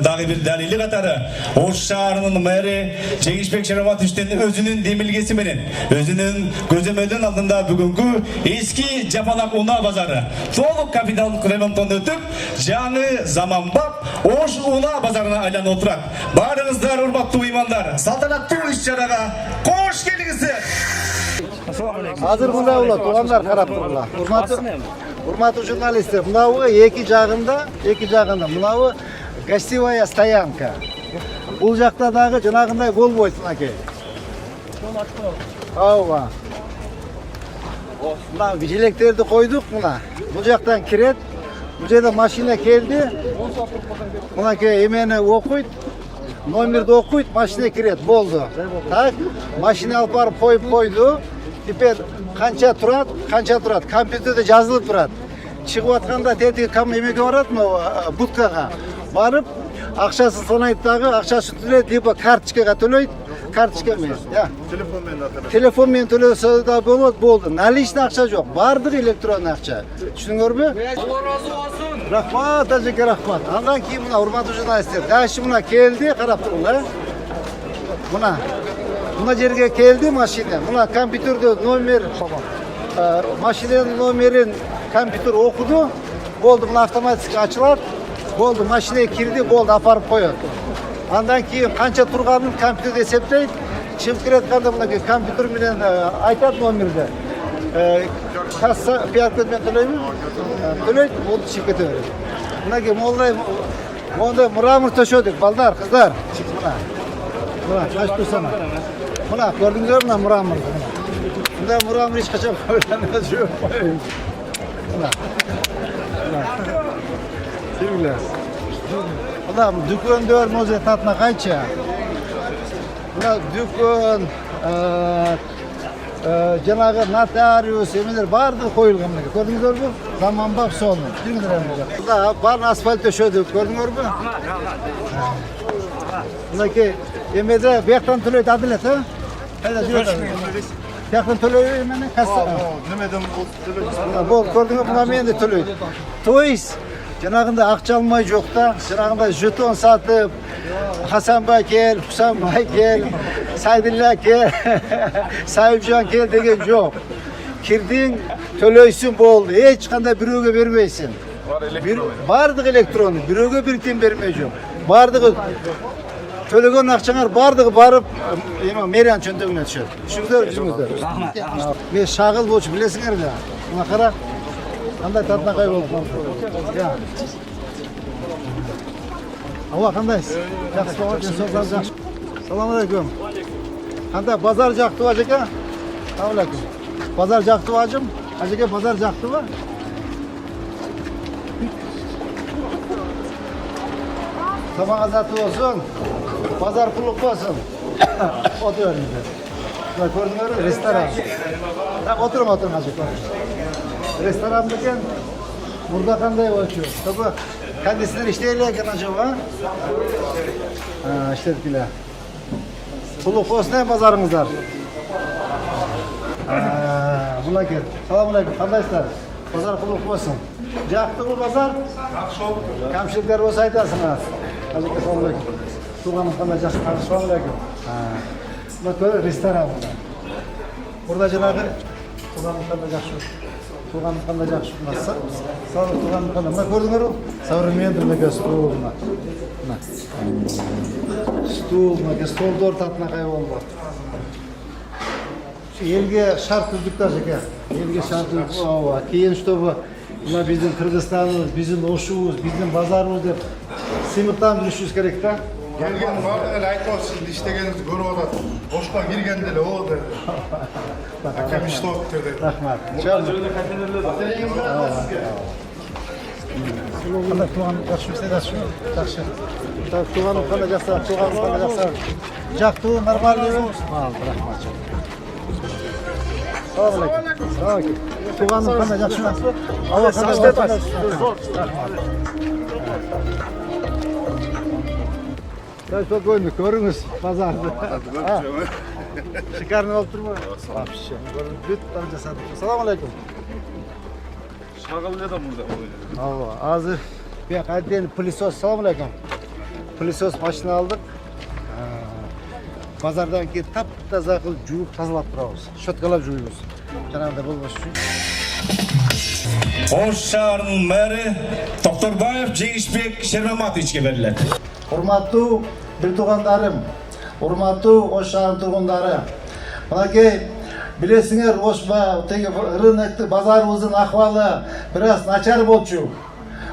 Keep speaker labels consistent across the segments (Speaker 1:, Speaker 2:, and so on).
Speaker 1: Dagı bir dalili katarı Oş şaharının meri Cengişbek Şaramat Üçten'in özünün demilgesi menen özünün gözlemeden aldığında bugünkü eski Japanak Una Bazarı Soluk kapital remontunu ötüp canı zaman bak Oş Una Bazarına aylan oturak. Barınızlar urbatlı uymanlar saltanatlı iş-çaraga koş gelingizler.
Speaker 2: Hazır mına ulat, olanlar karap durla. Hurmatlı jurnalistler, mınау екі жағында, мынау гостевая стоянка. Бұл жақта дағы жаңағындай болбойт мынаке. Ауа. Мына желектерді қойдық мына. Бұл жақтан кірет. Бұл жерде машина келді. Мынаке емені оқойт. Номерді оқойт, машина кірет. Болды. Так, машина алып барып қойып. Теперь қанша тұрады, компьютерде жазылып тұрады. Шығып атқанда тетігі емеге барады, будкаға. Барып, ақшасын санайттағы, ақшасын төлейді, либо карточкаға төлейді, карточка емес. Телефонмен төлесе да болды. Наличный ақша жоқ, бардық электронный ақша. Түсініңдер ме?
Speaker 3: Allah razı olsun.
Speaker 2: Рахмат, әжеке рахмат. Андан кейін мына урматтуу журналисттер, дәші мына келді, қарап тұрыңдар. Мына жерге келді машина. Мына компьютерде номер, машинаның номерін компьютер оқыды. Болды, мына автоматически açылады. Болды, машинеге кірді, болды, апарып қояды. Андан кейін қанша тұрғанын компьютерде есептейді. Шығып келетканда мына компьютер менен айтады номерді. Касса пиаркодмен төлеймін. Төлейді, болды, шығып кете береді. Мынаке молдай мұрамыр төшедік, балдар, қыздар. Мына, қаш тұрсана. Мына, көрдіңдер мына мұрамыр. Мына мұрамыр ешқашан қойыланға жоқ. Мына. Sevgiler. Adam dükkan moze tatna kaça. Buna dükkan cenabı notarius emeler vardı koyulgan. Gördünüz mü? Zaman bak sonu. Burada bar asfalt döşedi. Gördünüz mü? Bundaki emede bektan tüleydi adilet ha? Hayda diyor. Yakın tüleydi emene kasa.
Speaker 4: Немеден
Speaker 2: Bol gördünüz mü? Buna men de tüleydi. Toys Janagında ақша алмай жоқта, janagında жетон сатып, Хасанбай кел, Хусанбай кел, Сайдилла кел, Сайыпжан кел деген жоқ. Кирдиң, төлөйсүң болды. Ешқандай бирөөгө бермейсиң. Бардығы электронды, бирөөгө бир тиын бермей жоқ. Бардығы төлөгөн акчаңар бардығы барып, мэрияның чөнтөгүнө түшөт. Түшүңүздөр, жүзүңүздөр. Мен шагыл болчу билесиңер да. Мына кара. Қандай татына қай болып қалды? Ауа қандайсыз? Жақсы болған, денсаулықтар жақсы. Салам алейкум. Қандай базар жақты ба ажеке? Салам алейкум. Базар жақты ба ажым? Ажеке базар жақты ба? Самаға заты болсын. Базар пұлық болсын. Отыр өріңіздер. Көрдіңдер, ресторан. Отырым ажеке. Restoran bakın, burada kanday oluşuyor. Tabi kendisinden işleyerlerken acaba? İşlettiler. Kuluk olsun ne pazarımız var? Buna gel. Selamun aleyküm. Kandaşlar, pazar kuluk olsun. Jaktı bu pazar? Kamşılıklar olsa aytarsınız. Azıcık selamun aleyküm. Tuğanım kandaşlar. Selamun aleyküm. Bak böyle restoran burada. Burada cenabı Tuğanım kandaşlar. Туғаным қандай жақсы болмаса, сау туғаным қандай. Мына көрдіңдер ме? Современный мына стол мына. Стол, мына столды ортатына қай болды. Елге шарт түздік та жеке. Елге шарт түздік. Кейін чтобы мына біздің Қырғызстанымыз, біздің Ошуымыз, біздің базарымыз деп сыймықтан жүрішіміз керек та.
Speaker 4: келген барлығы айтып сізді іштегеніңізді көріп отыр. Бошқа кіргенде де о деді. Әкем ішті болып деді.
Speaker 2: Рахмат. Қандай туғаным жақсы істедіңіз шу? Жақсы. Туғаным қандай жақсы, туғаным қандай жақсы. Жақтуы нормальный болсын. Рахмат. Салам алейкум. Салам алейкум. Туғаным қандай жақсы ма? Алла қандай жақсы. Рахмат. Спокойно, көріңіз базарды. Шикарный болып тұр ма? Вообще. Бүт там жасадық. Салам алейкум.
Speaker 4: Шағыл не да мұнда?
Speaker 2: Азыр. Бек, әдден пылесос. Салам алейкум. пылесос машина алдық. Базардан кейін тап-таза қылып жуып тазалап тұрамыз. Щеткалап жуймыз. Жаңағыдай болмас үшін.
Speaker 1: Ош шаарынын мэрі Тоқтарбаев Жеңишбек Шермаматовичке берилет.
Speaker 2: Урматтуу бир туугандарым, урматтуу Ош шаарынын тургундары. Мынакей билесиңер, Ош рынокту базарыбыздын акыбалы бир аз начар болчу.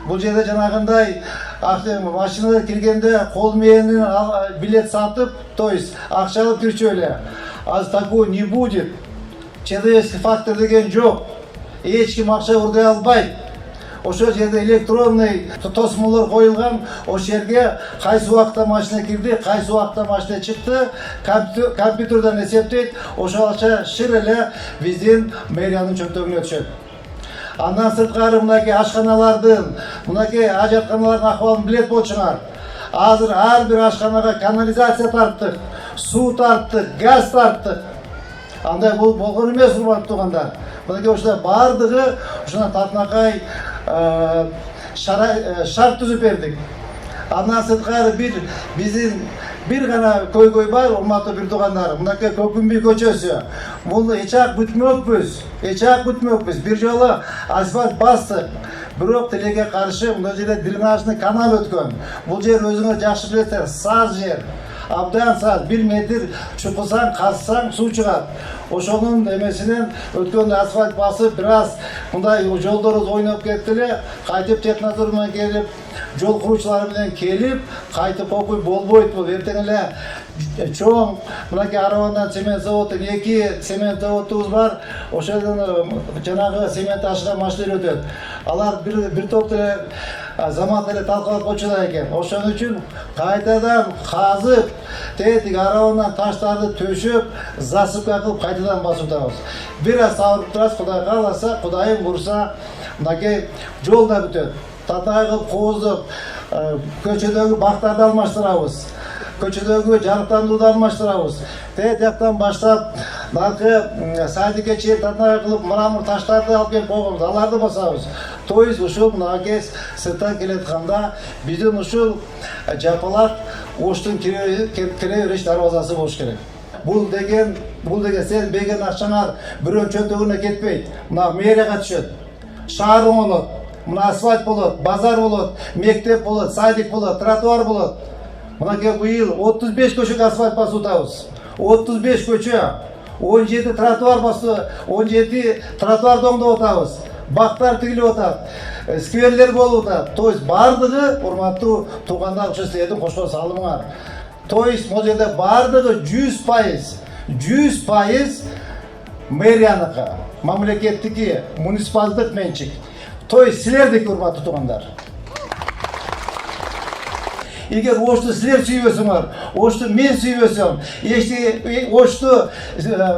Speaker 2: Бул жерде жанагындай машинада киргенде кол менен билет сатып, то есть акча алып кирчү эле. Аз такого не будет. Человеческий фактор деген жок. Эч ким акча урдай албайт. Ошол жерде электронный тосмолор коюлган. Ошол жерге кайсы убакта машина кирди, кайсы убакта машина чыкты, компьютерден эсептейт. Ошол акча шыр эле биздин мэриянын чөнтөгүнө түшөт. Андан сырткары мынакей ашканалардын, мынакей ажатканалардын акыбалын билет болчуңар. Азыр ар бир ашканага канализация тарттык, суу тарттык, газ тарттык. Андай болгон эмес, урматтуу туугандар. Мынакей ошол бардыгы ушуна татынакай шарт түзүп бердик. Андан сырткары биздин бир гана көйгөй бар, урматтуу бир туугандар. Мынакей Көкүмбүй көчөсү. Муну эчак бүтмөкпүз. Бир жолу асфальт бастык. Бирок тилекке каршы мына жерде дренажный канал өткөн. Бул жер өзүңөр жакшы билесиңер, саз жер. Абдан саз, 1 метр чукусаң, казсаң суу чыгат. Ошонун эмесинен өткөндө асфальт басып, бир аз мындай жолдорубуз ойноп кетти эле, кайтып технадзор менен келип, жол куруучулар менен келип, кайтып окуй болбойт бул. Эртең эле чоң мынакей Аравандан цемент заводун 2 цемент заводубуз бар. Ошодон жанагы цемент ташыган машиналар өтөт. Алар бир топ эле замат эле талкалап койчулар экен. Ошон үчүн кайтадан казып, тетик Аравандан таштарды төшөп, засыпка кылып кайтадан басып атабыз. Бир аз сабырып турабыз, Кудай кааласа, Кудайым бурса, мынакей жол да бүтөт. Татаай кылып кооздуп, көчөдөгү бактарды алмаштырабыз. Көчөдөгү жарыктандырууду алмаштырабыз. Тет жактан баштап, наркы садикке чейин татаай кылып мрамор таштарды алып келип койгонбуз. Аларды басабыз. То есть ушул мынакей сырттан келатканда биздин ушул жапалак Оштун кире бериш дарбазасы болуш керек. Бул деген сен берген акчаңар бирөөнүн чөнтөгүнө кетпейт. Мына мэрияга түшөт. Шаар оңолот. Мына асфальт болот, базар болот, мектеп болот, садик болот, тротуар болот. Мынакей быйыл 35 көчөгө асфальт басып атабыз. 35 көчө, 17 тротуар басып, 17 тротуарды оңдоп атабыз. Бактар тигилип атат, скверлер болуп атат. То есть бардыгы, урматтуу туугандар, ошо силердин кошкон салымыңар. То есть могу жерде бардыгы 100% мэрияныкы, мамлекеттики, муниципалдык менчик. То есть силердики, урматтуу туугандар. Эгер Ошту силер сүйбөсөңөр, Ошту мен сүйбөсөм, Ошту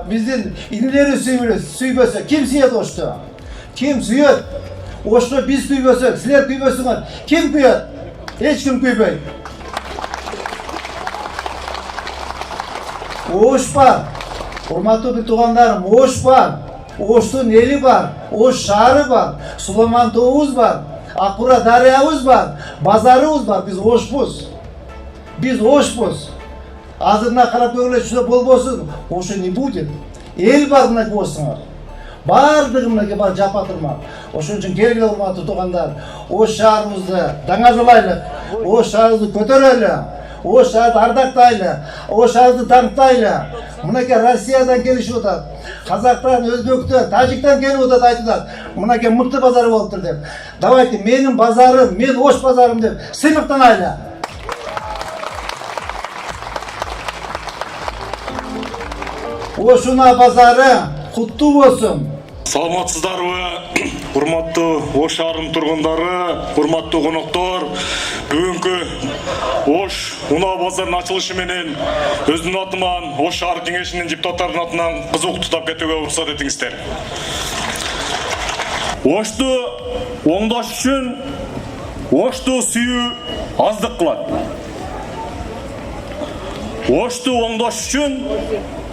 Speaker 2: биздин инилери сүйбөсө, ким сүйөт Ошту? Ким сүйөт? Ошту биз күйбөсөк, силер күйбөсөңөр, ким күйөт? Эч ким күйбөйт. Ош бар. Урматтуу бир туугандарым, Ош бар. Оштун эли бар, Ош шаары бар, Суламан тообуз бар, Акбура дарыябыз бар, базарыбыз бар. Биз Ошпуз. Биз Ошпуз. Азырына карап көргүлө, ушундай болбосун. Ошо не будет. Эл бар мына болсуңар. Бардыгы мына бар жапатырмак. Ошон үчүн келгиле, урматтуу туугандар. Ош шаарыбызды даңазалайлы, Ош шаарыбызды көтөрөлү. Ош шаарды ардактайлы, Ош шаарды таңтайлы. Мынакей Россиядан келишип атат. Казактан, Өзбектен, Тажиктен келип атат, айтылат. Мынакей мыкты базар болуптур деп. Давайте менин базарым, мен Ош базарым деп сыймыктанайлы. Ошуна базары куттуу болсун.
Speaker 3: Саламатсыздарбы, урматтуу Ош шаарынын тургундары, урматтуу коноктор. Бүгүнкү Ош унаа базарынын ачылышы менен өзүмдүн атыман Ош шаар кеңешинин депутаттарынын атынан кызык тутап кетүүгө уруксат этиңиздер. Ошту оңдош үчүн Ошту сүйүү аздык кылат. Ошту оңдош үчүн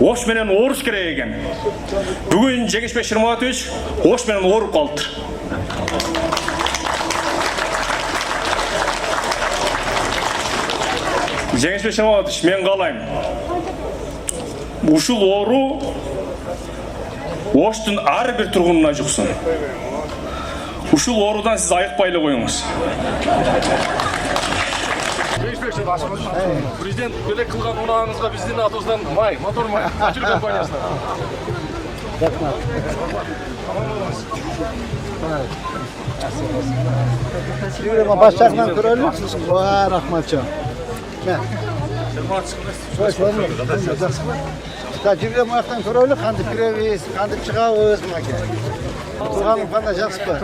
Speaker 3: Ош менен ооруш керек экен. Бүгүн Жеңишбек Шермаматович Ош менен ооруп калды. Жеңишбек Шаматович, мен қалайым. Ушул оору Оштун ар бир тургунуна жуксун. Ушул оорудан сиз айыкпай эле коюңуз.
Speaker 5: Президент белек кылган унааңызга биздин атыбыздан май, мотор май, ачыр компаниясынан.
Speaker 2: Yürüme başlarından kuralım. Vay rahmatçı. Ne? Tecrübe marktan kuralım. Kandı pireviz, kandı çıkavız. Kuralım bana jaksı.